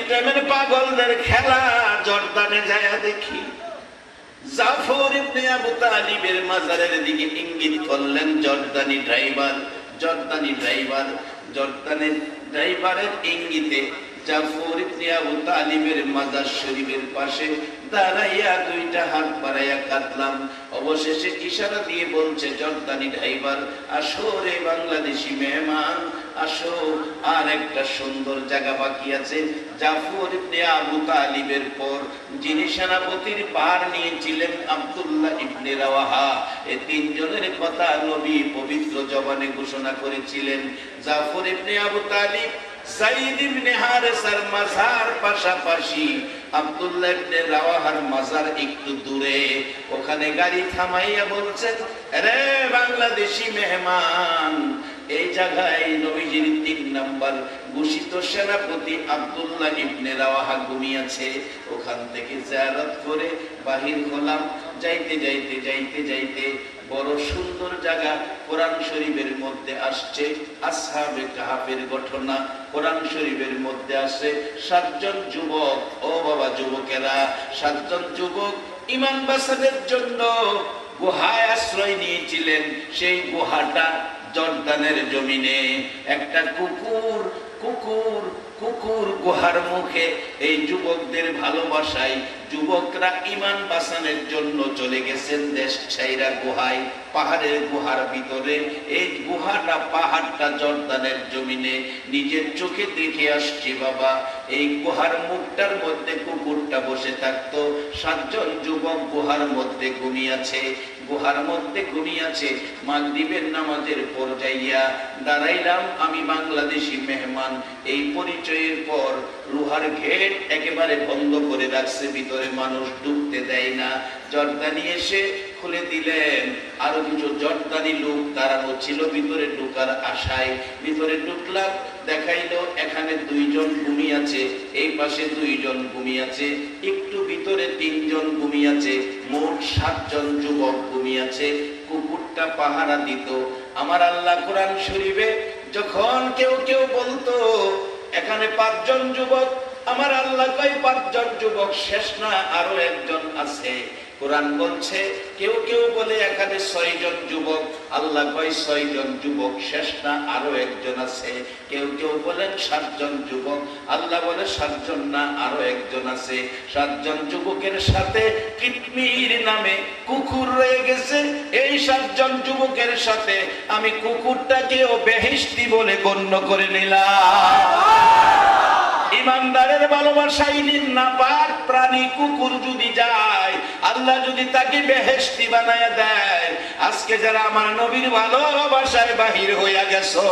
টাইমের পাগলদের খেলা জর্দানে যায় দেখি। জাফর ইবনে আবু তালিবের মাজারের দিকে ইঙ্গিত করলেন জর্দানের ড্রাইভারের ইঙ্গিতে জাফর ইবনে আবু তালিবের মাজার শরীফের পাশে দাঁড়াইয়া দুইটা হাত বাড়াইয়া কাঁদলাম। অবশেষে ইশারা দিয়ে বলছে জর্দানি ড্রাইভার, আসো রে বাংলাদেশি মেহমান, আসো, আর একটা সুন্দর জায়গা বাকি আছে। জাফর ইবনে আবু তালিবের পর যিনি সেনাপতির ভার নিয়েছিলেন আব্দুল্লাহ ইবনে রাওয়াহা, এই তিনজনের কথা নবী পবিত্র জবানে ঘোষণা করেছিলেন। জাফর ইবনে আবু তালিব সাইদ ইবনে হারেসার মাজার পাশাপাশি, আব্দুল্লাহ ইবনে রাওয়াহার মাজার একটু দূরে। ওখানে গাড়ি থামাইয়া বলছেন, রে বাংলাদেশি মেহমান, এই জায়গায় নবীজির 3 নাম্বার ঘোষিত সেনাপতি আব্দুল্লাহ ইবনে রাওয়াহা ঘুমিয়েছে। ওখান থেকে জিয়ারত করে বাহির হলাম। যাইতে যাইতে যাইতে যাইতে বড় সুন্দর জায়গা কোরআন শরীফের মধ্যে আসছে আসহাবে কাহাফের ঘটনা। কোরআন শরীফের মধ্যে আসে 7 জন যুবক, ও বাবা যুবকেরা, 7 জন যুবক ঈমান বাঁচানোর জন্য গুহায় আশ্রয় নিয়েছিলেন। সেই গুহাটা জর্দানের জমিনে। একটা কুকুর গুহার মুখে এই যুবকদের ভালোবাসায় যুবকরা ঈমান বাঁচানোর জন্য চলে গেছেন দেশ ছাইরা গুহায়, পাহাড়ের গুহার ভিতরে। এই গুহাটা পাহাড়টা জর্দানের জমিনে নিজের চোখে দেখে আসছি বাবা। এই গুহার মুখটার মধ্যে কুকুরটা বসে থাকতো। 7 জন যুবক গুহার মধ্যে ঘুমিয়েছে। মাগরিবের নামাজের পর যাইয়া দাঁড়াইলাম আমি বাংলাদেশি মেহমান। এই পরিচয়ের পর লোহার গেট একেবারে বন্ধ করে রাখছে, ভিতরে মানুষ ঢুকতে দেয় না। জর্দানি এসে খুলে দিলেন। আরো কিছু জর্দানি লোক দাঁড়ানো ছিল ভিতরে ঢুকার আশায়। ভিতরে ঢুকলাম, দেখাইলো এখানে 2 জন ঘুমিয়েছে, এই পাশে 2 জন ঘুমিয়েছে, একটু ভিতরে 3 জন ঘুমিয়েছে, মোট 7 জন যুবক ঘুমিয়েছে। কুকুরটা পাহারা দিত। আমার আল্লাহ কোরআন শরীফে যখন কেউ বলতো এখানে 5 জন যুবক, আমার আল্লাহ কয় 5 জন যুবক শেষ না, আরো একজন আছে। কোরআন বলছে কেউ বলে এখানে 6 জন যুবক, আল্লাহ কয় 6 জন যুবক শেষ না, আরো একজন আছে। কেউ বলেন 7 জন যুবক, আল্লাহ বলে 7 জন না, আরো একজন আছে। 7 জন যুবকের সাথে কিতমির নামে কুকুর রয়ে গেছে। এই 7 জন যুবকের সাথে আমি কুকুরটাকেও বেহেশতি বলে গণ্য করে নিলাম। ইমানদারের ভালোবাসাই নাপাক প্রাণী কুকুর যদি যায়, আল্লাহ যদি তাকে বেহেশতি বানায়া দেয়। আজকে যারা আমার নবীর ভালোবাসায় বাহির হইয়া গেছো,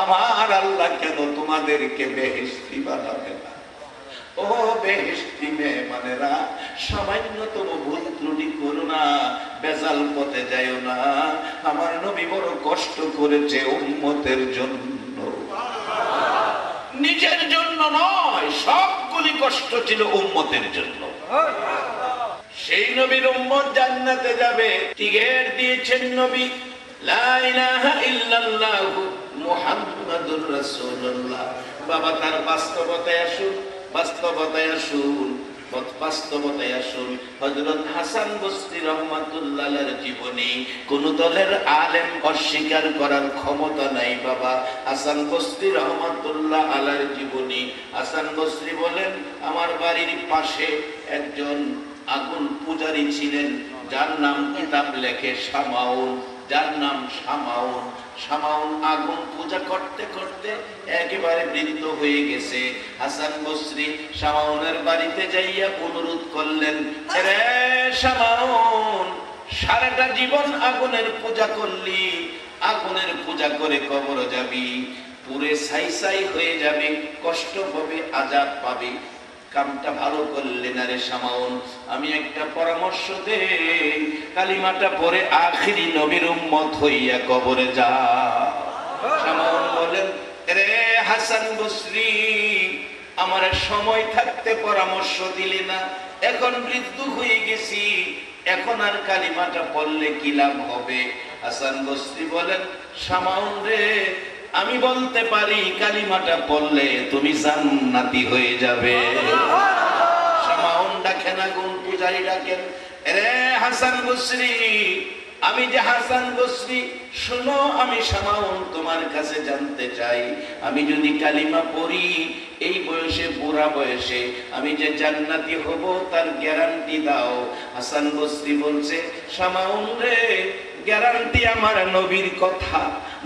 আমার আল্লাহ কেন তোমাদেরকে বেহেশতি বানাবে না? ও বেহেশতি মেহমানেরা, সামান্যতম ভুল ত্রুটি করো না, বেজাল পথে যাইও না। আমার নবী বড় কষ্ট করেছে উম্মতের জন্য, নিজের জন্য নয়, সবগুলি কষ্ট ছিল উম্মতের জন্য। সেই নবীর উম্মত জান্নাতে যাবে, টিকেট দিয়েছেন নবী, লা ইলাহা ইল্লাল্লাহু মুহাম্মাদুর রাসূলুল্লাহ। বাবা তার বাস্তবতায় আসুন। হযরত হাসান বসরি রাহমাতুল্লাহ আলাইহির জীবনী কোন দলের আলেম অস্বীকার করার ক্ষমতা নাই বাবা। হাসান বসরি রাহমাতুল্লাহ আলাইহির জীবনী, হাসান বসরি বলেন আমার বাড়ির পাশে একজন আগুন পূজারী ছিলেন, যার নাম কিতাব লেখে শামাউন, শামাউন আগুন পূজা করতে করতে একেবারে বৃদ্ধ হয়ে গেছে। হাসান বসরি শামাউনের বাড়িতে যাইয়া অনুরোধ করলেন, রে শামাউন, সারাটা জীবন আগুনের পূজা করলি, আগুনের পূজা করে কবর যাবি, পুরে ছাই হয়ে যাবে, কষ্ট হবে, আযাব পাবি, কামটা ভালো করলে না রে শামাউন। আমি একটা পরামর্শ দে, কালিমাটা পরে আখিরি নবীর উম্মত হইয়া কবরে যা। শামাউন বলেন, রে হাসান বসরি, আমার সময় থাকতে পরামর্শ দিলি না, এখন বৃদ্ধ হয়ে গেছি, এখন আর কালিমাটা পড়লে কি লাভ হবে? হাসান বসরি বলেন, শামাউন রে, আমি বলতে পারি কালিমাটা পড়লে তুমি জান্নাতি হয়ে যাবে। শামাউন ডাকেন, আগুন পূজারী ডাকেন, রে হাসান বসরি, আমি যে হাসান বসরি, শোনো আমি শামাউন তোমার কাছে জানতে চাই, আমি যদি কালিমা পড়ি এই বয়সে, বুড়া বয়সে, আমি যে জান্নাতি হব তার গ্যারান্টি দাও। হাসান বসরি বলছে, শামাউন রে, গ্যারান্টি আমার নবীর কথা।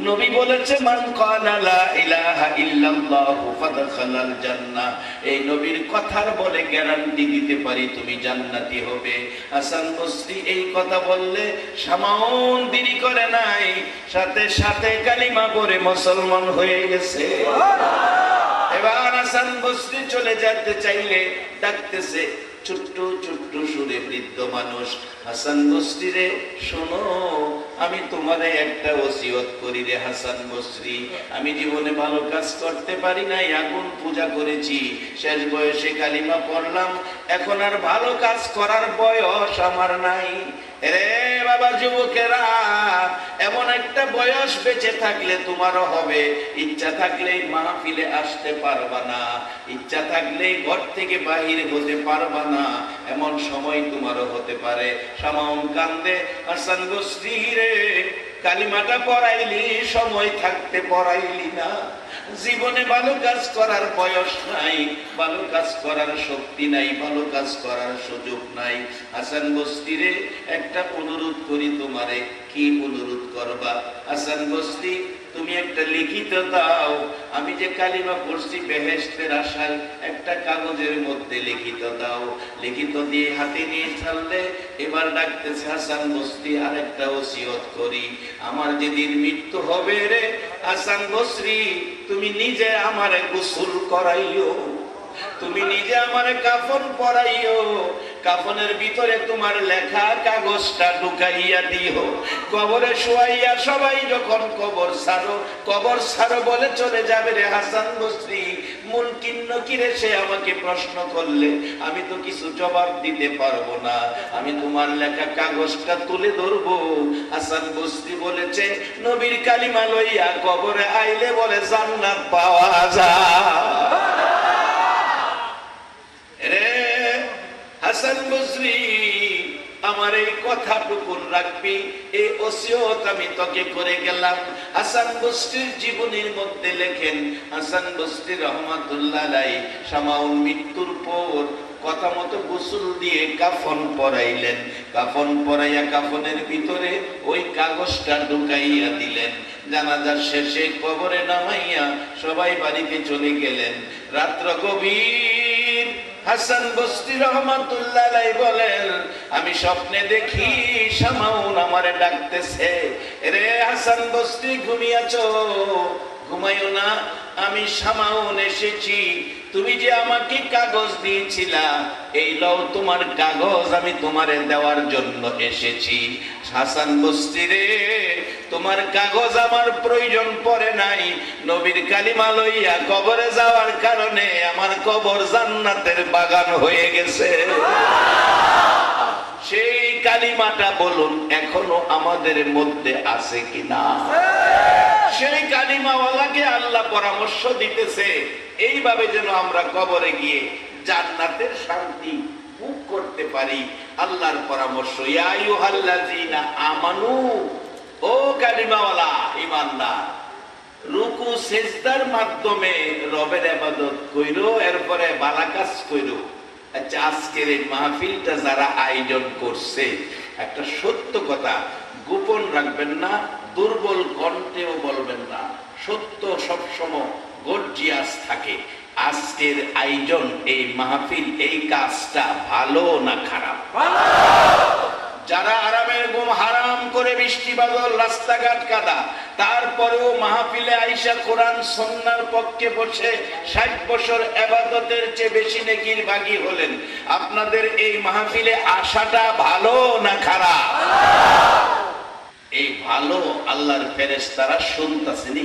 নবী বলেছে, মান ক্বালা লা ইলাহা ইল্লাল্লাহু ফাদখালাল জান্নাহ। এই নবীর কথার বলে গ্যারান্টি দিতে পারি তুমি জান্নাতি হবে। হাসান বসরি এই কথা বললে শামাউন দেরি করে নাই, সাথে সাথে কালিমা পড়ে মুসলমান হয়ে গেছে। এবার হাসান বসরি চলে যেতে চাইলে ডাকতেছে ছোট্ট ছোট্ট সুরে বৃদ্ধ মানুষ, হাসান বসরি রে শোনো, আমি তোমারে একটা ওসিয়ত করি রে হাসান বসরি, আমি জীবনে ভালো কাজ করতে পারি নাই, আগুন পূজা করেছি, শেষ বয়সে কালিমা পড়লাম, এখন আর ভালো কাজ করার বয়স আমার নাই। রে বাবা যুবকেরা, এমন একটা বয়স বেঁচে থাকলে তোমারও হবে, ইচ্ছা থাকলেই মাহফিলে আসতে পারবা না, ইচ্ছা থাকলেই ঘর থেকে বাহির হতে পারবা না, এমন সময় তোমারও হতে পারে। শামাউন কান্দে, হাসান বসরি রে, কালিমাটা পড়াইলি, সময় থাকতে পড়াইলি না, জীবনে ভালো কাজ করার বয়স নাই, ভালো কাজ করার শক্তি নাই, ভালো কাজ করার সুযোগ নাই। হাসান বসরি রে, একটা অনুরোধ করি তোমারে। কি অনুরোধ করবা? হাসান বসরি, তুমি একটা লিখিত দাও, আমি যে কালিমা পড়ছি বেহেশতের আশায়, একটা কাগজের মধ্যে লিখিত দাও। লিখিত দিয়ে হাতে নিয়ে ছাড়লে এবার ডাকতেছে, হাসান বসরি আরেকটা ওসিয়ত করি, আমার যেদিন মৃত্যু হবে রে হাসান বসরি, তুমি নিজে আমারে গোসল করাইও, তুমি নিজে আমারে কাফন পরাইও, কাফনের ভিতরে তোমার লেখা কাগজটা ঢুকাইয়া দিও, কবরে শোয়াইয়া সবাই যখন কবর ছাড়ো বলে চলে যাবে রে হাসান বসরি, মুনকিন নকিরে সে আমাকে প্রশ্ন করলে আমি তো কিছু জবাব দিতে পারবো না, আমি তোমার লেখা কাগজটা তুলে ধরবো। হাসান বসরি বলেছে, নবীর কালিমা লইয়া কবরে আইলে বলে জান্নাত পাওয়া যায়। রে হাসান বসরি, আমার এই কথাটুকু রাখবি, এই ওসিয়ত আমি তোকে করে গেলাম। হাসান বসরির জীবনীর মধ্যে লেখেন, হাসান বসরি রহমাতুল্লাহ আলাইহি শামাউন মৃত্যুর পর কথা মতো গোসল দিয়ে কাফন পরাইলেন, কাফন পরাইয়া কাফনের ভিতরে ওই কাগজটা ঢুকাইয়া দিলেন। জানাজার শেষে কবরে নামাইয়া সবাই বাড়িতে চলে গেলেন। রাত্র গভীর, হাসান বসরি রহমাতুল্লাহ আলাইহি বলেন, আমি স্বপ্নে দেখি শামাউন আমারে ডাকতেছে, রে হাসান বসরি ঘুমিয়াছো? ঘুমাইও না, আমি শামাউন এসেছি, তুমি যে আমাকে কাগজ দিয়েছিলা, এই লও তোমার কাগজ, আমি তোমারে দেওয়ার জন্য এসেছি। হাসান বসরি রে, তোমার কাগজ আমার প্রয়োজন পড়ে নাই, নবীর কালিমা লইয়া কবরে যাওয়ার কারণে আমার কবর জান্নাতের বাগান হয়ে গেছে। সেই কালিমাটা বলুন এখনো আমাদের মধ্যে আছে কিনা? সেই কালিমাওয়ালাকে আল্লাহ পরামর্শ দিতেছে, এইভাবে যেন আমরা কবরে গিয়ে জান্নাতের শান্তি ভোগ করতে পারি। আল্লাহর পরামর্শ, ইয়া আইয়ুহাল্লাযীনা আমানু, ও কালিমাওয়ালা ঈমানদার, রুকু সিজদার মাধ্যমে রবের ইবাদত কইরো, এরপরে ভালো কাজ কইরো। আচ্ছা, আজকের এই মাহফিলটা যারা আয়োজন করছে, একটা সত্য কথা গোপন রাখবেন না, দুর্বল কণ্ঠেও বলবেন না, সত্য সবসময় গর্জিয়াস থাকে। আজকের আয়োজন, এই মাহফিল, এই কাজটা ভালো না খারাপ? যারা আরামের ঘুম হারাম করে বৃষ্টি বাদল রাস্তাঘাট কাদা, তারপরেও মাহফিলে আইসা কোরআন সুন্নাহর পক্ষে বসে 60 বছর ইবাদতের চেয়ে বেশি নেকির ভাগী হলেন, আপনাদের এই মাহফিলে আসাটা ভালো না খারাপ? এই ভালো আল্লাহর ফেরেশতারা শুনতাছেনি,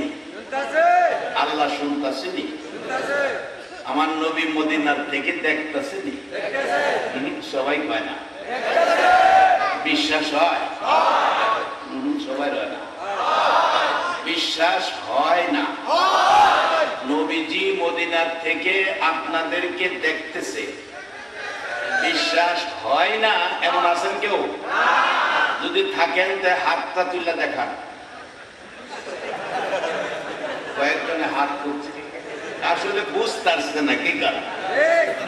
আল্লাহ শুনতাছেনি, আমার নবী মদিনার থেকে দেখতাছেনি, সবাই কয় না, বিশ্বাস হয়? সবাই রয় না। বিশ্বাস বিশ্বাস হয় না। নবীজি মদিনার থেকে আপনাদেরকে দেখতেছে, বিশ্বাস হয় না এমন আছেন কেউ? যদি থাকেন তে হাতটা তুলে দেখান। কয়েকজনে হাত তুলছে, আসলে বুঝতে পারছে না কি কারণ,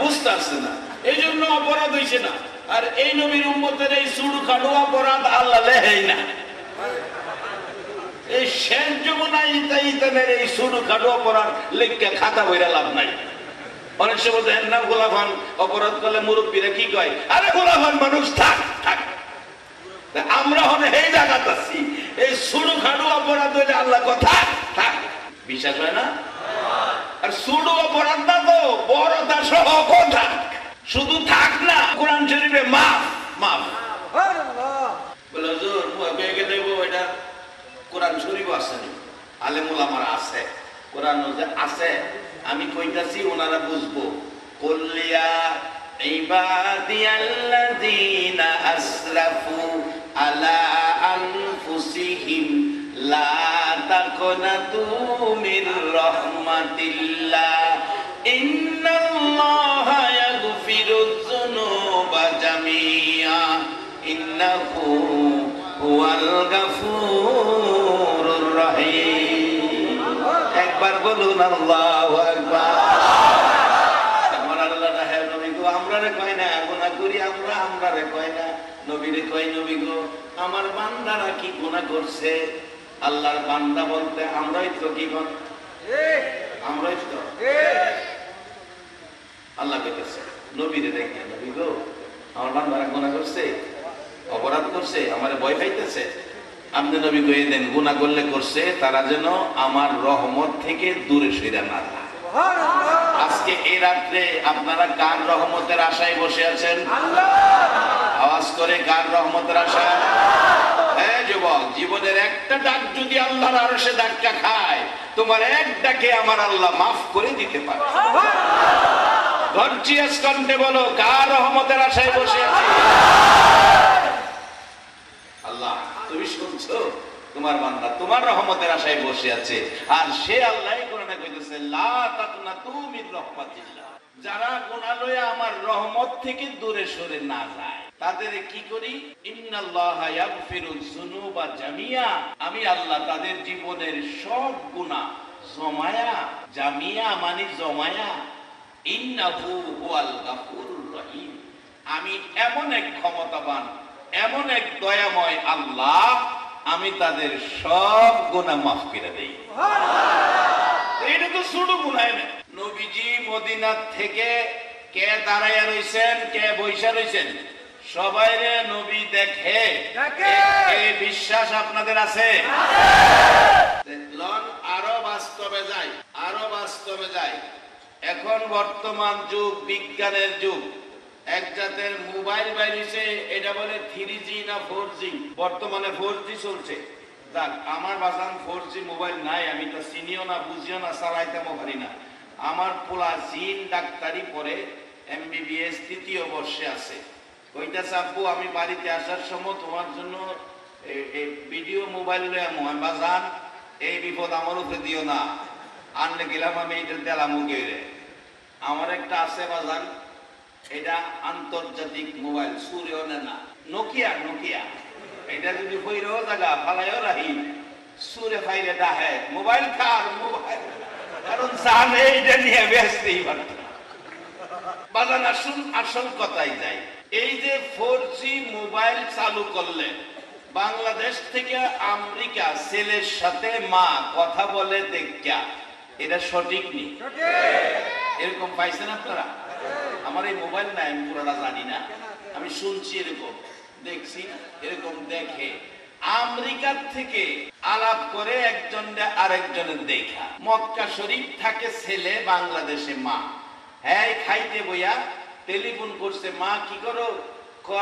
বুঝতে পারছে না, এই জন্য অপরাধ হয়েছে না। আর এই নবীর উম্মতের এই সুড়ু খাটো অপরাধ আল্লাহ লেহেই না। এই শেষ যমুনায় ইতানের এই সুড়ু খাটো অপরাধ লিখে খাতা বইরা লাভ নাই। অনেক সময় দেখেন না গোলাফান অপরাধ করলে মুরব্বীরা কি কয়, আরে গোলাফান মানুষ থাক থাক। আমরা হলে এই জায়গাতে আছি, এই সুড়ু খাটো অপরাধ হইলে আল্লাহ কথা থাক, বিশ্বাস হয় না? আর সুড়ু অপরাধ না তো বড়টা সহ কথা শুধু থাক না, কোরআন শরীফে মাফ মাফ বলে হুজুর বেগে দেব, এটা কোরআন শরীফ আছে, আলেমুল আমার আছে, কোরআন আছে, আমি কইতাছি ওনারা বুঝবো। কুল্লিয়া ইবাদিয়াল্লাযীনা আসরাফু আলা আনফুসিহিম লা তাকনাতু মির রাহমাতিল্লাহ ইন্নাল্লাহা ইয়াগফিরুয যুনুবা জামিআ ইন্নাহু হুয়াল গাফুরুর রহিম। একবার বলুন আল্লাহু আকবার। আমার আল্লাহ রাহে নবী গো, আমরারে কয় না গুনাহ করি, আমরারে কয় না, নবীরে কয় নবী গো আমার বান্দারা কি গুনাহ করছে। আল্লাহর বান্দা বলতে আমরাই তো, কি বল আমরাই তো। আল্লাহ কইতেছে নবীরে দেখে, নবী গো আমার বান্দারা গুনাহ করছে, অপরাধ করছে, আমারে ভয় পাইতেছে, আপনি নবী কয়ে দেন গুনাহ করলে করছে, তারা যেন আমার রহমত থেকে দূরে সরে না যায়। আজকে এই রাত্রে আপনারা কার রহমতের আশায় বসে আছেন? আওয়াজ করে কার রহমতের আশায়? হ্যাঁ যুবক, জীবনের একটা ডাক যদি আল্লাহর আরশে ধাক্কা খায়, তোমার এক ডাকে আমার আল্লাহ মাফ করে দিতে পারে। গর্জিয়াস কণ্ঠে বলো, কার রহমতের আশায় বসে আছি? আল্লাহ তুমি শুনছো, তোমার বান্দা তোমার রহমতের আশায় বসে আছে। আর সে আল্লাহই কোরআনে কইতেছে লা তাকনাতু মির রাহমাতিল্লাহ, যারা গুনাহ লয়ে আমার রহমত থেকে দূরে সরে না যায় তাদের কি করি? ইন্নাল্লাহা ইয়াগফিরুয যুনুবা জামিআ, আমি আল্লাহ তাদের জীবনের সব গুনাহ জমায়া, জামিয়া মানে জমায়া, ইন্নাহু হুয়াল গাফুরুর রহিম, আমি এমন এক ক্ষমতাবান, এমন এক দয়াময় আল্লাহ, আমি তাদের সব গুনাহ মাফ করে দেই। এটা তো ছোট গুনাহ না। নবীজি মদিনা থেকে কে দাঁড়াইয়া রইছেন, কে বইসা রইছেন, সবাইরে নবী দেখে, এই বিশ্বাস আপনাদের আছে? দেখলেন আরো বাস্তবে যাই, আরো বাস্তবে যাই। এখন বর্তমান যুগ বিজ্ঞানের যুগ, এক জাতের মোবাইল বাইরেছে, এটা বলে 3G না 4G, বর্তমানে 4G চলছে। যাক, আমার বাজান 4G মোবাইল নাই, আমি তো চিনিও না, বুঝিও না, চালাইতেও পারি না। আমার পোলা জিন ডাক্তারি পড়ে, MBBS 3য় বর্ষে আছে। কইতাছে আব্বু আমি বাড়িতে আসার সময় তোমার জন্য ভিডিও মোবাইল লয়ে আমি বাজান, এই বিপদ আমার উপরে দিও না, আনলে গেলাম আমি এটা দিলাম গেলে। আমার একটা আছে বাজান, এটা আন্তর্জাতিক মোবাইল, সুরেও না, নোকিয়া, নোকিয়া, এটা যদি বইরেও জায়গা ফালাইও রাহি, সুরে ফাইলে ডাহে মোবাইল কার মোবাইল, কারণ জানে এটা নিয়ে ব্যস্তই পারত না। বাজান আসুন আসল কথাই যাই, এই যে 4G মোবাইল চালু করলে বাংলাদেশ থেকে আমেরিকা ছেলের সাথে মা কথা বলে দেখা, এটা সঠিক নেই? এরকম পাইছেন আপনারা? আমার এই মোবাইল নাই, আমি পুরোটা জানি না, আমি শুনছি এরকম, দেখছি এরকম দেখে আমেরিকার থেকে আলাপ করে একজনের আরেকজনের দেখা। মক্কা শরীফ থাকে ছেলে, বাংলাদেশে মা। হ্যাঁ খাইতে বইয়া টেলিফোন করছে, মা কি করো?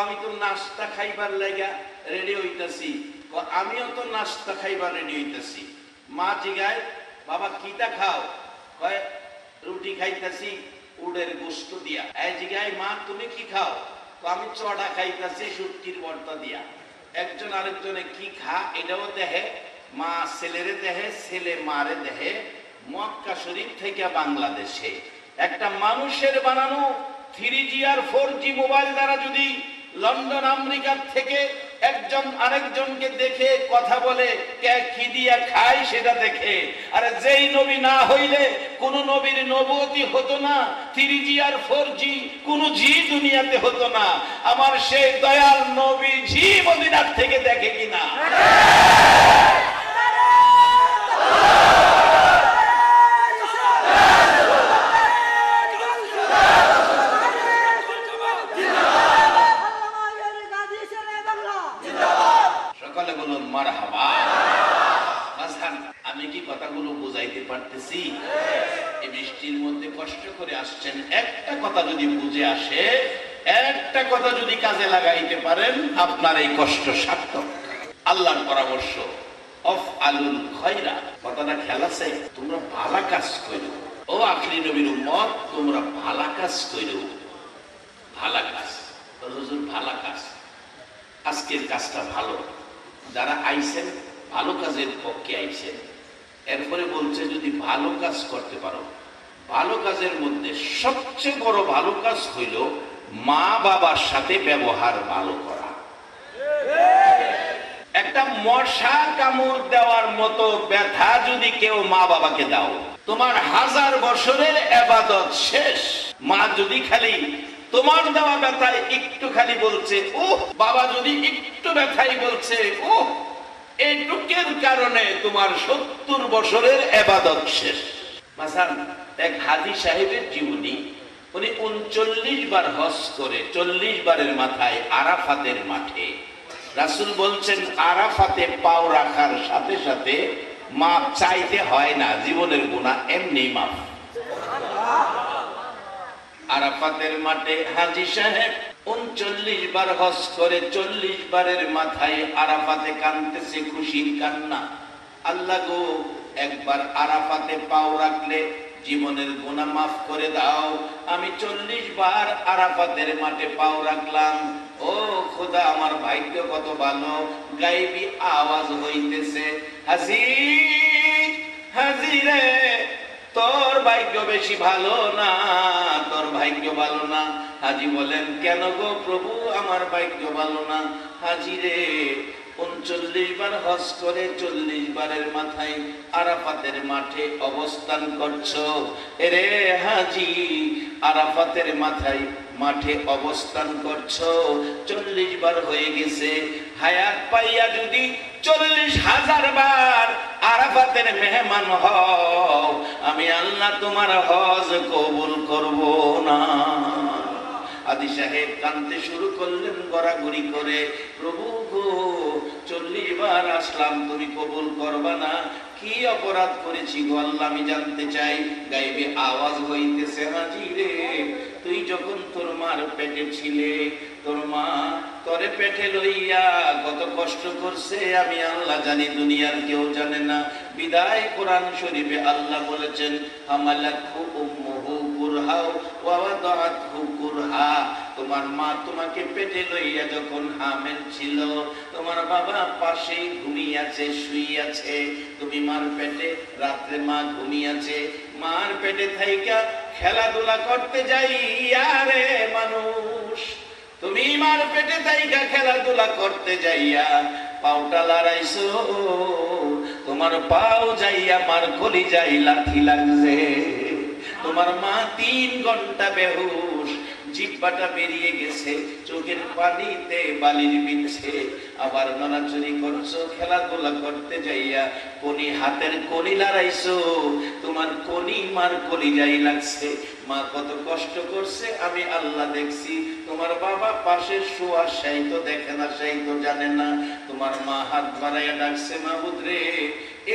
আমি তো নাস্তা খাইবার লাগা রেডি হইতাছি। আমিও তো নাস্তা খাইবার রেডি হইতাছি। মা জিগায়, বাবা কিটা খাও? কয় রুটি খাইতাছি উডের গোস্ত দিয়া। এই জিগায়, মা তুমি কি খাও? আমি চড়া খাইতাছি শুটকির ভর্তা দিয়া। একজন আরেকজনে কি খা এটাও দেখে, মা ছেলেরে দেহে, ছেলে মারে দেহে। মক্কা শরীফ থেকে বাংলাদেশে একটা মানুষের বানানো 3G আর 4G মোবাইল দ্বারা যদি লন্ডন আমেরিকার থেকে একজন আরেকজনকে দেখে কথা বলে, কে কি দিয়া খায় সেটা দেখে। আর যেই নবী না হইলে কোন নবীর নবুয়তি হতো না, 3G আর 4G কোন জি দুনিয়াতে হতো না। আমার সেই দয়াল নবী জি মদিনার থেকে দেখে কিনা? সকলে বলুন মারহাবা। আমি কি কথাগুলো বুঝাইতে পারতেছি? এই বৃষ্টির মধ্যে কষ্ট করে আসছেন, একটা কথা যদি বুঝে আসে, একটা কথা যদি কাজে লাগাইতে পারেন, আপনার এই কষ্ট সার্থক। আল্লাহর পরামর্শ, অফ আলুল খয়রা, কথাটা খেয়াল আছে? তোমরা ভালো কাজ করো। ও আখরি নবীর উম্মত, তোমরা ভালো কাজ করো। ভালো কাজ, হুজুর ভালো কাজ, আজকের কাজটা ভালো। যারা আইছেন ভালো কাজের পক্ষে আইছেন। এরপরে বলছে যদি ভালো কাজ করতে পারো, ভালো কাজের মধ্যে সবচেয়ে বড় ভালো কাজ হইল মা বাবার সাথে ব্যবহার ভালো করা। একটা মশা কামড় দেওয়ার মতো ব্যথা যদি কেউ মা বাবাকে দাও, তোমার 1000 বছরের ইবাদত শেষ। মা যদি খালি তোমার দেওয়া ব্যথায় একটু খালি বলছে ও, বাবা যদি একটু ব্যথাই বলছে ও, এইটুকের কারণে তোমার 70 বছরের ইবাদত শেষ। মাসান এক হাজী সাহেবের জীবনী, উনি 39 বার হজ করে 40 বারের মাথায় আরাফাতের মাঠে। রাসূল বলছেন আরাফাতে পাও রাখার সাথে সাথে মাপ চাইতে হয় না, জীবনের গুনাহ এমনি মাপ। আরাফাতের মাঠে হাজী সাহেব 39 বার হজ করে 40 বারের মাথায় আরাফাতে কাঁদতেছে, খুশির কান্না। আল্লাহ গো, একবার আরাফাতে পাও রাখলে জীবনের গুনাহ মাফ করে দাও। আমি 40 বার আরাফাতের মাঠে পাও রাখলাম। ও খোদা, আমার ভাগ্য কত ভালো। গায়েবী আওয়াজ হইতেছে, হাজী হাজী রে, তোর ভাগ্য বেশি ভালো না, তোর ভাগ্য ভালো না। হাজী বলেন কেন গো প্রভু, আমার ভাগ্য ভালো না? হাজী রে, 39 বার হজ করে 40 বারের মাথায় আরাফাতের মাঠে অবস্থান করছো। এরে হাজী, আরাফাতের মাঠে অবস্থান করছো, 40 বার হয়ে গেছে। হায়াত পাইয়া যদি 40,000 বার আরাফাতের মেহমান হও, আমি আল্লাহ তোমার হজ কবুল করব না। হাজী সাহেব কাঁদতে শুরু করলেন গড়াগড়ি করে, প্রভু গো, 40 বার আসলাম, তুমি কবুল করবা না? কি অপরাধ করেছি গো আল্লাহ, আমি জানতে চাই। গায়েবে আওয়াজ হইতেছে, হাজী রে, তুই যখন তোর মার পেটে ছিলে, তোর মা তোরে পেটে লইয়া কত কষ্ট করছে আমি আল্লাহ জানি, দুনিয়ার কেউ জানে না। বিদায় কোরআন শরীফে আল্লাহ বলেছেন, হামালাতহু উম্মুহু কুরহা ওয়া ওয়াদাআতহু কুরহা। তোমার মা তোমাকে পেটে লইয়া যখন হামেল ছিল, তোমার বাবা পাশেই ঘুমিয়েছে, শুইয়াছে। তুমি মার পেটে, রাত্রে মা ঘুমিয়েছে, মার পেটে থাইকা খেলাধুলা করতে যাইয়া রে মানুষ, তুমি মার পেটে থাইকা খেলাধুলা করতে যাইয়া পাউটা লড়াইছো, তোমার পাও যাইয়া মার কলিজায় লাথি লাগছে। তোমার মা 3 ঘন্টা বেহুশ, জিহ্বাটা বেরিয়ে গেছে, চোখের পানিতে বালির বিছে। আবার নড়াচড়ি করছো, খেলাধুলা করতে যাইয়া কোনি হাতের কনি লড়াইছো, তোমার কনি মার কলিজায় লাগছে। মা কত কষ্ট করছে আমি আল্লাহ দেখছি। তোমার বাবা পাশে শোয়া, সেই তো দেখে না, সেই তো জানে না। তোমার মা হাত বাড়াইয়া ডাকছে, মাবুদ রে,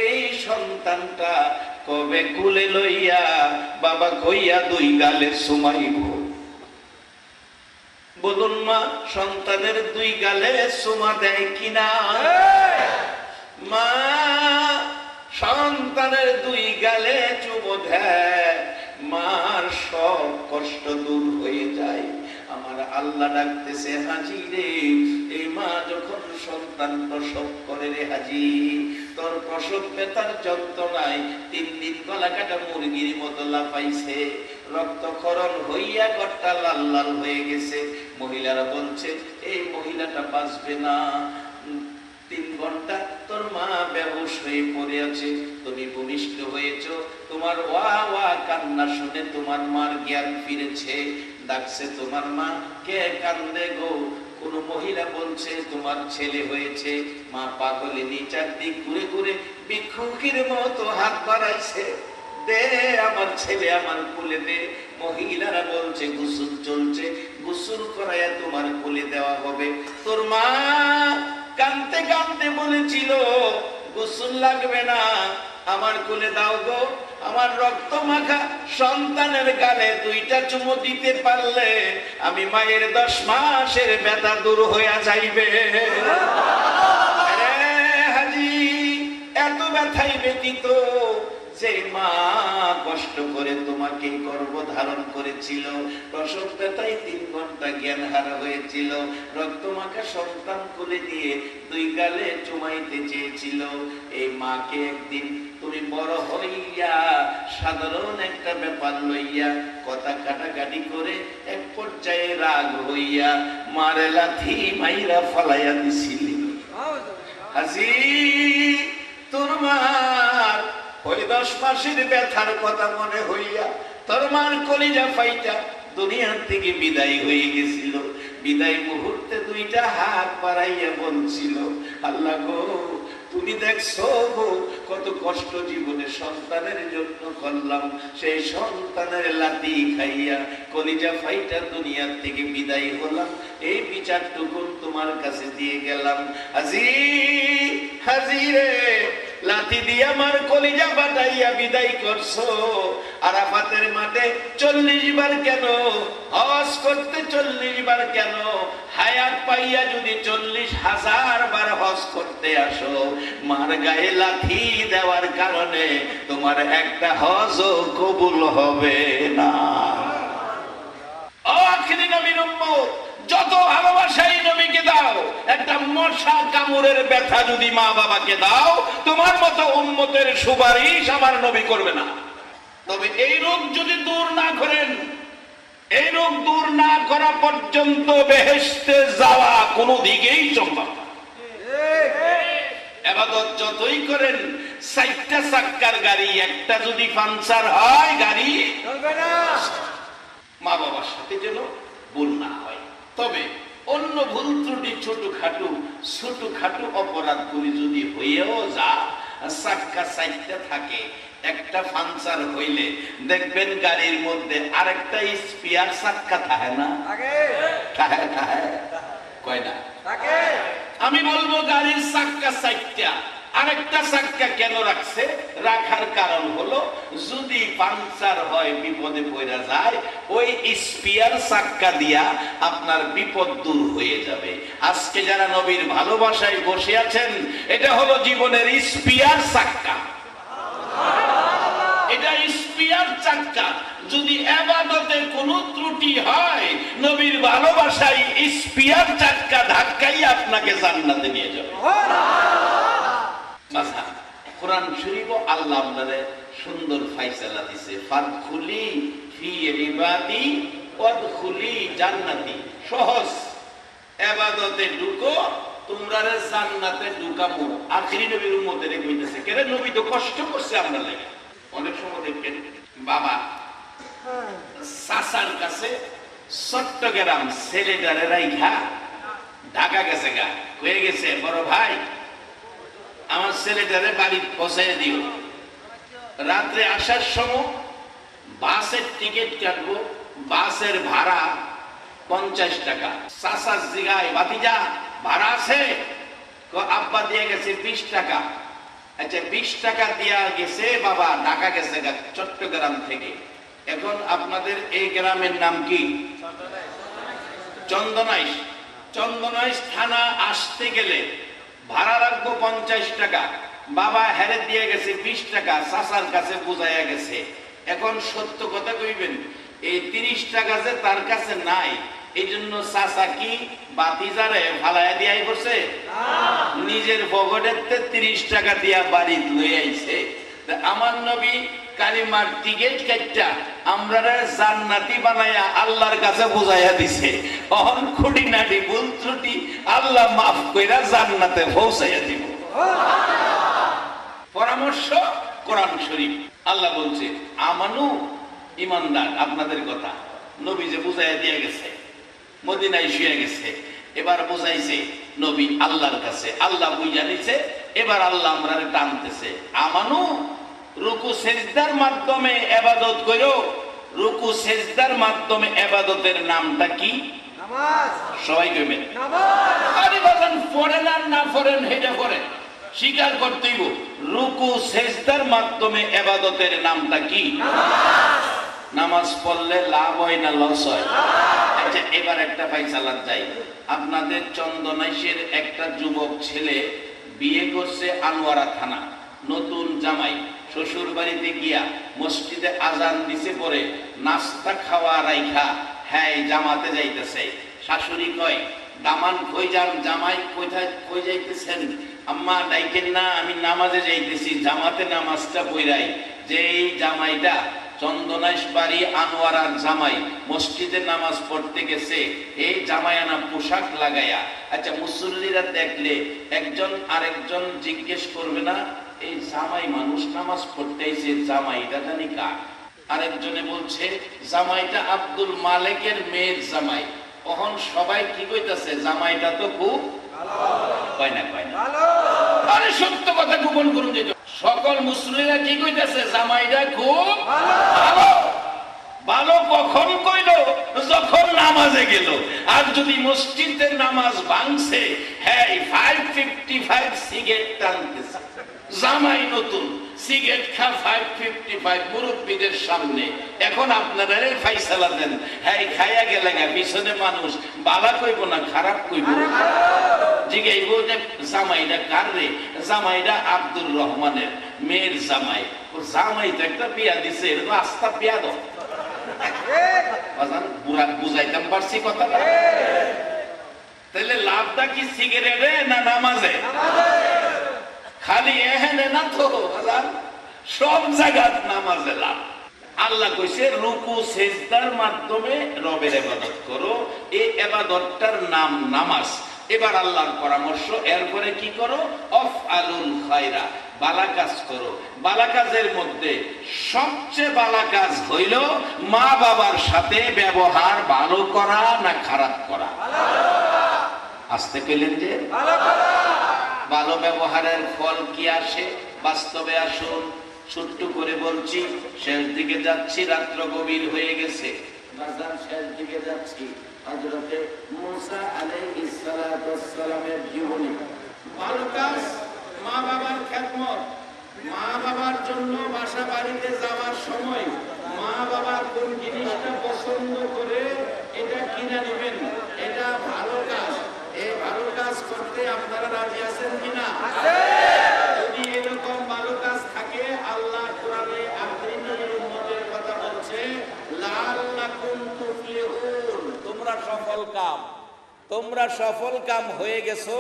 এই সন্তানটা কবে কুলে লইয়া বাবা কইয়া 2 গালে সুমাইব। বলুন মা, সন্তানের 2 গালে সুমা দেয় কিনা? মা সন্তানের 2 গালে চুমো দেয়, মার সব কষ্ট দূর হয়ে যায়। আমার আল্লাহ ডাকতেছে, হাজী রে, এই মা যখন সন্তান প্রসব করে রে হাজী, তোর প্রসব ব্যথার যন্ত্রণায় 3 দিন গলা কাটা মুরগির মতো লাফাইছে, রক্তক্ষরণ হইয়া ঘরটা লাল লাল হয়ে গেছে। মহিলারা বলছে এই মহিলাটা বাঁচবে না। 3 ঘন্টা তোর মা বেহুশ হয়ে পড়ে আছে, তুমি ভূমিষ্ঠ হয়েছো, তোমার ওয়া ওয়া কান্না শুনে তোমার মার জ্ঞান ফিরেছে। ডাকছে তোমার মা, কে কান্দে গো? কোন মহিলা বলছে তোমার ছেলে হয়েছে। মা পাগলে নিচার দিক ঘুরে ঘুরে ভিক্ষুকের মতো হাত বাড়াইছে, দে আমার ছেলে আমার কোলে দে। মহিলারা বলছে গোসল চলছে, গোসল করাইয়া তোমার কোলে দেওয়া হবে। তোর মা কাঁদতে কাঁদতে বলেছিল গোসল লাগবে না, আমার কোলে দাও গো। আমার রক্ত মাখা সন্তানের গালে 2টা চুমু দিতে পারলে আমি মায়ের 10 মাসের ব্যথা দূর হইয়া যাইবে। হাজি, এত ব্যথাই ব্যতীত যে মা কষ্ট করে তোমাকে গর্ভ ধারণ করেছিল, প্রসব ব্যথায় 3 ঘন্টা জ্ঞান হারা হয়েছিল, রক্তমাখা সন্তান কোলে দিয়ে 2 গালে চুমাইতে চেয়েছিল। এই মাকে একদিন তুমি বড় হইয়া সাধারণ একটা ব্যাপার লইয়া কথা কাটাকাটি করে এক পর্যায়ে রাগ হইয়া মারে লাথি মাইরা ফালাইয়া দিছিলি। হাজি, তোর মার ওই 10 মাসের ব্যথার কথা মনে হইয়া তোর মার কলিজা ফাইটা দুনিয়ার থেকে বিদায় হয়ে গেছিল। বিদায় মুহূর্তে 2টা হাত বাড়াইয়া বলছিল, আল্লাহ গো, তুমি দেখছো গো কত কষ্ট জীবনে সন্তানের জন্য করলাম, সেই সন্তানের লাথি খাইয়া কলিজা ফাইটা দুনিয়ার থেকে বিদায় হলাম, এই বিচারটুকু তোমার কাছে দিয়ে গেলাম। হাজি, হাজি রে, লাথি দিয়ে আমার কলিজা বাটাইয়া বিদায় করছো। আরাফাতের মাঠে 40 বার কেন? হজ করতে 40 বার কেন? হায়াত পাইয়া যদি 40,000 বার হজ করতে আসো, মার গায়ে লাথি দেওয়ার কারণে তোমার একটা হজও কবুল হবে না। আখিরি নবীর উম্মত, যত ভালোবাসাই নবীকে দাও, একটা মশা কামড়ের ব্যথা যদি মা বাবাকে দাও, তোমার মতো উম্মতের সুপারিশ আমার নবী করবে না। তবে এই রোগ যদি দূর না করেন, এই রোগ দূর না করা পর্যন্ত বেহেশতে যাওয়া কোনো দিকেই সম্ভব না। ইবাদত যতই করেন, 4টা চাক্কার গাড়ি একটা যদি পাঞ্চার হয়, গাড়ি চলবে না। মা বাবার সাথে যেন ভুল না হয়। তবে অন্য ভুল ত্রুটি ছোটখাটো অপরাধ করে যদি হয়েও যা, চাক্কা 4টা থাকে, একটা পাঞ্চার হইলে দেখবেন গাড়ির মধ্যে আরেকটা স্পেয়ার চাক্কা থাকে না? কয় না? আমি বলবো গাড়ির চাক্কা 4টা, আরেকটা চাক্কা কেন রাখছে? রাখার কারণ হলো যদি পাঞ্চার হয়, বিপদে পড়া যায়, ওই স্পেয়ার চাক্কা দিয়া আপনার বিপদ দূর হয়ে যাবে। আজকে যারা নবীর ভালোবাসায় বসে আছেন, এটা হলো জীবনের স্পেয়ার চাক্কা। এটা স্পেয়ার চাক্কা। যদি ইবাদতে কোনো ত্রুটি হয়, নবীর ভালোবাসায় স্পেয়ার চাক্কা ধাক্কাই আপনাকে জান্নাতে নিয়ে যাবে। কোরআন শরীফ আল্লাহ আপনারে সুন্দর ফায়সালা দিছে, ফাদখুলি ফি ইবাদি ওয়াদখুলি জান্নাতি। সহজ, ইবাদতে ঢুকো, তোমরারে জান্নাতে ঢুকাবো। আখিরি নবীর উম্মতের কইতেছে, কেন নবী তো কষ্ট করছে আমরা লাগে। অনেক সময় দেখবেন বাবা চাচার কাছে চট্টগ্রাম ছেলেটারে রাইখা ঢাকা গেছে, গা হয়ে গেছে, বড় ভাই আমার ছেলেটারে বাড়ি পৌঁছাই দিও। রাত্রে আসার সময় বাসের টিকিট কাটবো, বাসের ভাড়া 50 টাকা। চাচার জিগায়, ভাতিজা ভাড়া আছে? আব্বা দিয়ে গেছে 20 টাকা। আচ্ছা, 20 টাকা দিয়া গেছে বাবা, ঢাকা গেছে চট্টগ্রাম থেকে। এখন আপনাদের এই গ্রামের নাম কি? চন্দনাইশ। চন্দনাইশ থানা আসতে গেলে ভাড়া রাখবো 50 টাকা। বাবা হেরে দিয়ে গেছে 20 টাকা, চাচার কাছে বুঝাইয়া গেছে। এখন সত্য কথা কইবেন, এই 30 টাকা যে তার কাছে নাই, এই জন্য চাচা কি বাতিজারে ফালাইয়া দিয়াই করছে, নিজের পকেটেতে 30 টাকা দিয়া বাড়ি লই আইছে। আমার নবী কালিমার টিকেট কাটটা আমরা জান্নাতি বানায়া আল্লাহর কাছে বুঝাইয়া দিছে। অহন খুঁটিনাটি ভুল ত্রুটি আল্লাহ মাফ কইরা জান্নাতে পৌঁছাইয়া দিব। পরামর্শ কোরআন শরীফ। আল্লাহ বলছে আমানু ইমানদার, আপনাদের কথা নবী যে বুঝাইয়া দিয়ে গেছে, মদিনায় শুয়ে গেছে, এবার বুঝাইছে নবী আল্লাহর কাছে, আল্লাহ বুঝা নিছে, এবার আল্লাহ আমরা টানতেছে। আমানু রুকু সেজদার মাধ্যমে ইবাদত করো। রুকু সেজদার মাধ্যমে ইবাদতের নামটা কি? নামাজ। সবাই কইবেন নামাজ। আরে বলেন পড়েন আর না পড়েন হেটা পড়েন, স্বীকার করতেইব রুকু সেজদার মাধ্যমে ইবাদতের নামটা কি? নামাজ। নামাজ পড়লে লাভ হয় না লস হয়? আচ্ছা এবার একটা ফাইসালাত যাই। আপনাদের চন্দনাইশের একটা যুবক ছেলে বিয়ে করছে আনোয়ারা থানা, নতুন জামাই, শ্বশুর বাড়িতে গিয়া মসজিদে আজান দিছে, পরে নাস্তা খাওয়া রাইখা হ্যাঁ জামাতে যাইতেছে। শাশুড়ি কয় দামান কই যান, জামাই কোথায় কই যাইতেছেন? আম্মা ডাইকেন না, আমি নামাজে যাইতেছি, জামাতে নামাজটা পড়াই। যে এই জামাইটা চন্দনাইশ বাড়ি আনোয়ারার জামাই মসজিদে নামাজ পড়তে গেছে, এই জামায়ানা পোশাক লাগাইয়া। আচ্ছা মুসল্লিরা দেখলে একজন আরেকজন জিজ্ঞেস করবে না এই জামাই মানুষ নামাজ পড়তে আইছে, জামাইটা জানি কার? আরেকজনে বলছে জামাইটা আব্দুল মালিকের মেয়ের জামাই। তখন সবাই কি কইতাছে জামাইটা তো খুব কয় না কয় না, আরে সত্য কথা গোপন করুন যেত। সকল মুসলিমরা কি কইতাছে জামাইটা খুব ভালো। ভালো কখন কইল? যখন নামাজে গেল। আর যদি মসজিদের নামাজ ভাঙছে, হ্যাঁ 555 সিগারেট টানতেছে, জামাই নতুন সিগারেট খা 555 মুরব্বীদের সামনে। এখন আপনারা ফাইসালা দেন, হ্যাঁ খাইয়া গেলে পিছনে মানুষ বালা কইব না খারাপ কইব? জিগাইব যে জামাইটা কার রে? জামাইটা আব্দুর রহমানের মেয়ের জামাই। জামাই তো একটা বিয়া দিছে, এটা তো আস্থা বিয়া দাও। বুঝাইতাম পারছি কথাটা? তাহলে লাভটা কি সিগারেটে না নামাজে? খালি এহেনে না তো, সব জায়গায় নামাজে লাভ। আল্লাহ কইছে রুকু সেজদার মাধ্যমে রবের ইবাদত করো, এই ইবাদতটার নাম নামাজ। এবার আল্লাহর পরামর্শ, এরপরে কি করো? আফআলুল খায়রা, ভালো কাজ করো। ভালো কাজের মধ্যে সবচেয়ে ভালো কাজ হইল মা বাবার সাথে ব্যবহার ভালো করা না খারাপ করা? আসতে কইলেন যে ভালো ব্যবহারের ফল কি আসে? বাস্তবে আসুন, ছোট্ট করে বলছি, শেষ দিকে যাচ্ছি, রাত্র গভীর হয়ে গেছে, শেষ দিকে যাচ্ছি। হযরতে মুসা আলাইহিস সালাতু ওয়াস সালামের জীবনী। ভালো কাজ, মা বাবার খেদমত, মা বাবার জন্য বাসা বাড়িতে যাওয়ার সময় মা বাবার কোন জিনিসটা পছন্দ করে এটা কিনে নেবেন, এটা ভালো কাজ। এই ভালো কাজ করতে আপনারা রাজি আছেন কিনা? যদি এরকম ভালো কাজ থাকে, আল্লাহ কোরআনে আপনি নবীর উম্মতের কথা বলছে, লাআল্লাকুম তুফলিহুন, তোমরা সফল কাম, তোমরা সফল কাম হয়ে গেছো।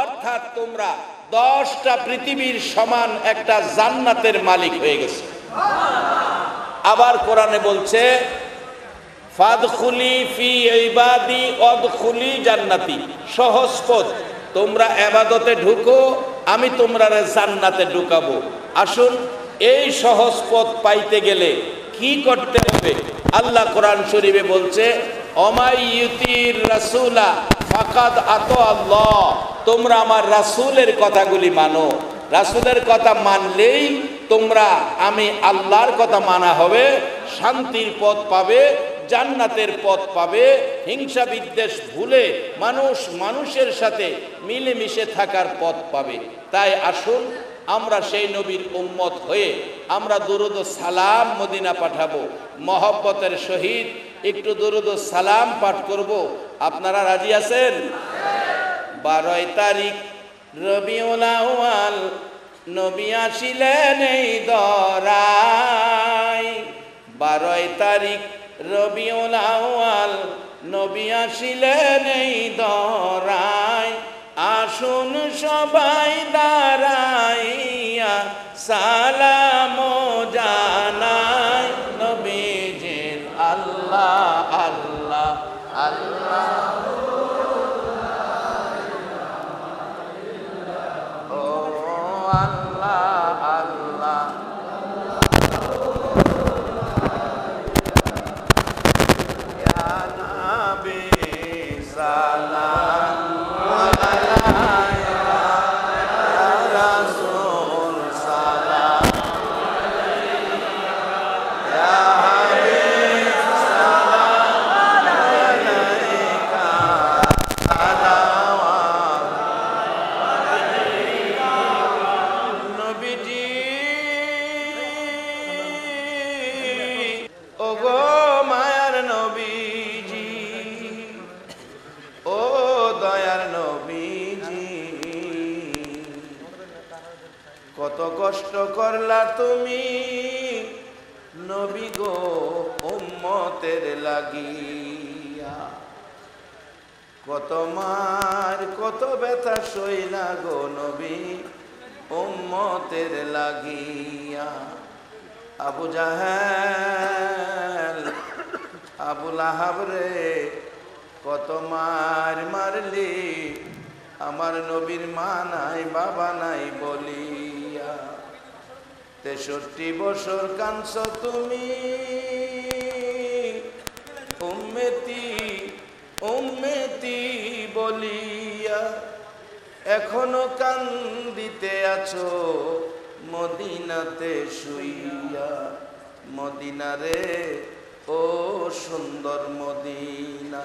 অর্থাৎ তোমরা 10টা পৃথিবীর সমান একটা জান্নাতের মালিক হয়ে গেছো। আবার কোরআনে বলছে ফাদখুলি ফি ইবাদি ওয়াদখুলি জান্নাতি, সহজ পথ, তোমরা ইবাদতে ঢুকো, আমি তোমরা জান্নাতে ঢুকাবো। আসুন, এই সহজ পথ পাইতে গেলে কি করতে হবে? আল্লাহ কোরআন শরীফে বলছে অমাইয়ুতির রাসূলা ফাকাদ আতা আল্লাহ, তোমরা আমার রাসূলের কথাগুলি মানো। রাসূলের কথা মানলেই তোমরা আমি আল্লাহর কথা মানা হবে, শান্তির পথ পাবে, জান্নাতের পথ পাবে, হিংসা বিদ্বেষ ভুলে মানুষ মানুষের সাথে মিলেমিশে থাকার পথ পাবে। তাই আসুন আমরা সেই নবীর উম্মত হয়ে আমরা দুরুদ ও সালাম মদিনা পাঠাবো। মহব্বতের সহিত একটু দুরুদ ও সালাম পাঠ করব। আপনারা রাজি আছেন? 12 তারিখ রবিউল আউয়াল নবী আসিলেন এই দরায়। 12 তারিখ রবিউল আউয়াল নবী আসিলেন এই ধরায়, আসুন সবাই দাঁড়াইয়া সালাম জানাই নবীজির। আল্লাহ আল্লাহ আল্লাহ, ও আল্লাহ আল্লাহ, ইয়া নবী সালাম আলাইকা, ইয়া রাসূল সালাম আলাইকা, ইয়া হাবিব সালাম আলাইকা, সালাওয়াত নবীজি। ওগো মায়ার নবীজি, ও দয়ার নবীজি, কত কষ্ট করলা তুমি নবী গো উম্মতের লাগিয়া, কত মার কত ব্যথা সইলা গো নবী উম্মতের লাগিয়া। আবু জাহেল আবু লাহাব রে কত মার মারলি আমার নবীর মা নাই বাবা নাই বলিয়া। 63 বছর কাঁদছ তুমি উম্মতি উম্মতি বলিয়া, এখনো কান্দিতে আছো মদিনাতে শুইয়া। মদিনা রে ও সুন্দর মদিনা,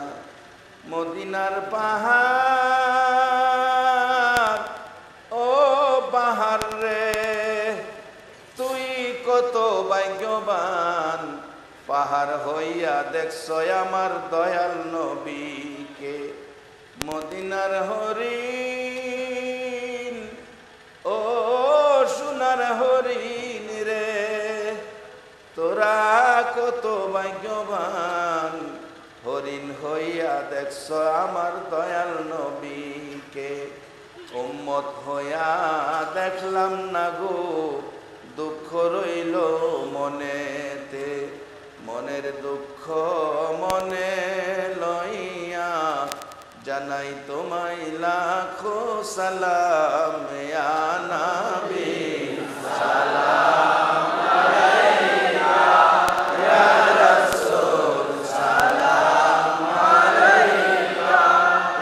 মদিনার পাহাড়, ও পাহাড় রে তুই কত ভাগ্যবান, পাহাড় হইয়া দেখছ আমার দয়াল নবীকে। মদিনার হরিণ, ও সোনার হরিণ রে তোরা কত ভাগ্যবান, হরিণ হইয়া দেখছ আমার দয়াল নবীকে। উম্মত হইয়া দেখলাম না গো দুঃখ রইল মনেতে, মনের দুঃখ মনে লইয়া জানাই তোমায় লাখো সালাম, ইয়া নবী সালাম আলাইকা, ইয়া রাসূল সালাম আলাইকা,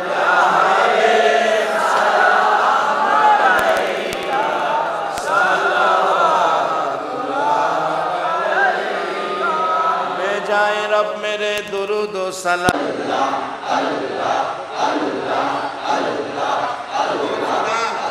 ইয়া হাবিব সালাম আলাইকা, সালাওয়াতুল্লাহ আলাইকা। বেজায় রব মেরে দুরুদ ও সালাম। আল্লাহ আল্লাহ আল্লাহ আল্লাহ।